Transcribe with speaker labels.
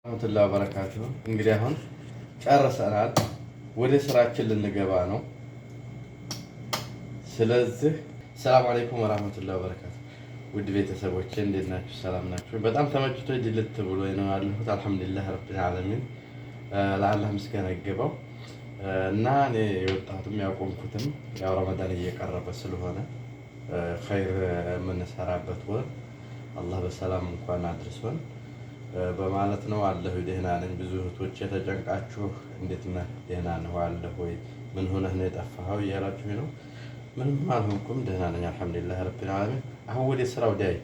Speaker 1: ወራህመቱላሂ ወበረካቱሁ። እንግዲህ አሁን ጨርሰናል፣ ወደ ስራችን ልንገባ ነው። ስለዚህ ሰላም አለይኩም ወራህመቱላሂ ወበረካቱሁ። ውድ ቤተሰቦቼ እንዴት ናችሁ? ሰላም ናችሁ? በጣም ተመችቶ ድልት ብሎ ነው ያለሁት። አልሐምዱሊላህ ረቢል ዓለሚን ለአላህ ምስጋና ይገባው እና እኔ የወጣሁትም ያቆምኩትም ያው ረመዳን እየቀረበ ስለሆነ ኸይር የምንሰራበት ወር አላህ በሰላም እንኳን አድርሶን በማለት ነው። አለሁ ደህና ነኝ። ብዙ እህቶቼ ተጨንቃችሁ እንዴት ነህ? ደህና ነህ አለሁ ወይ ምን ሆነህ ነው የጠፋኸው እያላችሁ ነው። ምንም አልሆንኩም፣ ደህና ነኝ አልሐምዱሊላህ ረቢል ዓለሚን። አሁን ወደ ስራው ዳይ